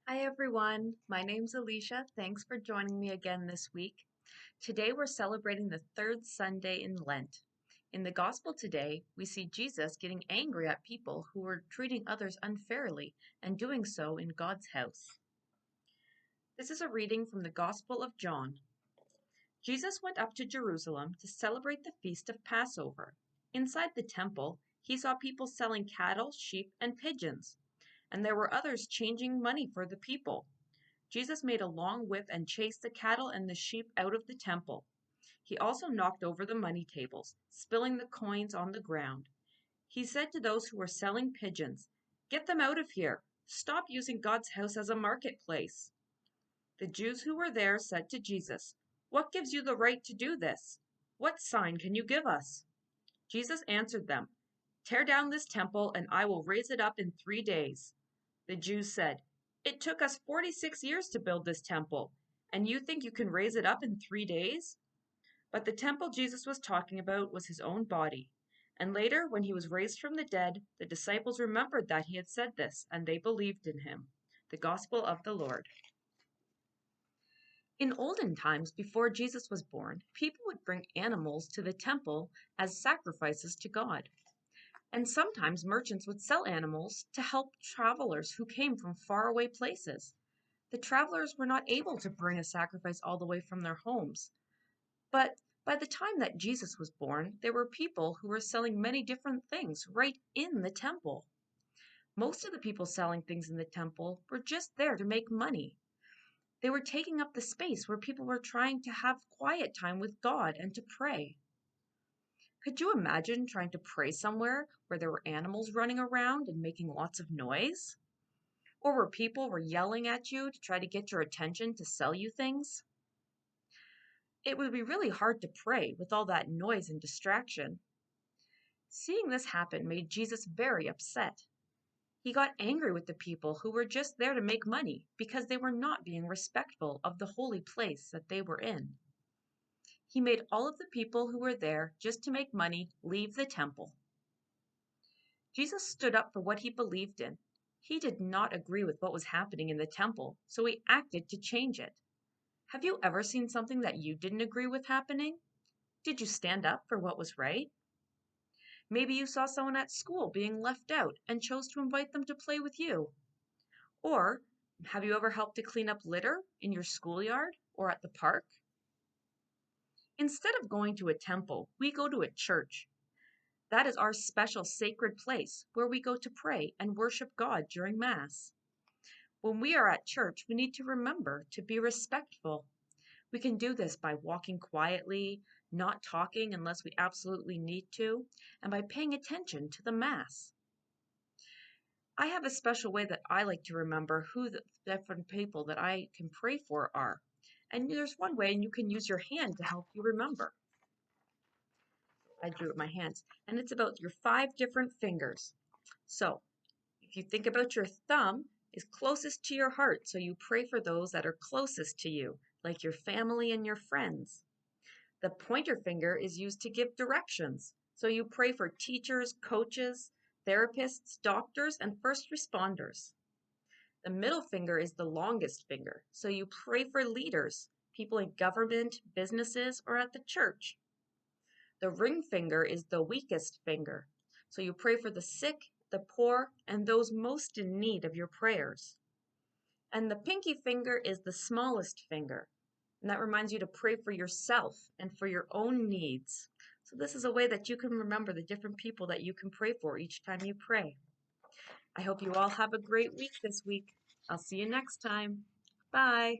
Hi everyone, my name's Alicia. Thanks for joining me again this week. Today we're celebrating the third Sunday in Lent. In the Gospel today, we see Jesus getting angry at people who were treating others unfairly and doing so in God's house. This is a reading from the Gospel of John. Jesus went up to Jerusalem to celebrate the feast of Passover. Inside the temple, he saw people selling cattle, sheep, and pigeons, and there were others changing money for the people. Jesus made a long whip and chased the cattle and the sheep out of the temple. He also knocked over the money tables, spilling the coins on the ground. He said to those who were selling pigeons, "Get them out of here! Stop using God's house as a marketplace." The Jews who were there said to Jesus, "What gives you the right to do this? What sign can you give us?" Jesus answered them, "Tear down this temple, and I will raise it up in 3 days." The Jews said, "It took us 46 years to build this temple, and you think you can raise it up in 3 days?" But the temple Jesus was talking about was his own body. And later, when he was raised from the dead, the disciples remembered that he had said this, and they believed in him. The Gospel of the Lord. In olden times, before Jesus was born, people would bring animals to the temple as sacrifices to God. And sometimes merchants would sell animals to help travelers who came from faraway places. The travelers were not able to bring a sacrifice all the way from their homes. But by the time that Jesus was born, there were people who were selling many different things right in the temple. Most of the people selling things in the temple were just there to make money. They were taking up the space where people were trying to have quiet time with God and to pray. Could you imagine trying to pray somewhere where there were animals running around and making lots of noise? Or where people were yelling at you to try to get your attention to sell you things? It would be really hard to pray with all that noise and distraction. Seeing this happen made Jesus very upset. He got angry with the people who were just there to make money because they were not being respectful of the holy place that they were in. He made all of the people who were there just to make money leave the temple. Jesus stood up for what he believed in. He did not agree with what was happening in the temple, so he acted to change it. Have you ever seen something that you didn't agree with happening? Did you stand up for what was right? Maybe you saw someone at school being left out and chose to invite them to play with you. Or have you ever helped to clean up litter in your schoolyard or at the park? Instead of going to a temple, we go to a church. That is our special sacred place where we go to pray and worship God during Mass. When we are at church, we need to remember to be respectful. We can do this by walking quietly, not talking unless we absolutely need to, and by paying attention to the Mass. I have a special way that I like to remember who the different people that I can pray for are. And there's one way, and you can use your hand to help you remember. I drew it with my hands, and it's about your 5 different fingers. So if you think about your thumb is closest to your heart, so you pray for those that are closest to you, like your family and your friends. The pointer finger is used to give directions, so you pray for teachers, coaches, therapists, doctors, and first responders. The middle finger is the longest finger, so you pray for leaders, people in government, businesses, or at the church. The ring finger is the weakest finger, so you pray for the sick, the poor, and those most in need of your prayers. And the pinky finger is the smallest finger, and that reminds you to pray for yourself and for your own needs. So this is a way that you can remember the different people that you can pray for each time you pray. I hope you all have a great week this week. I'll see you next time. Bye.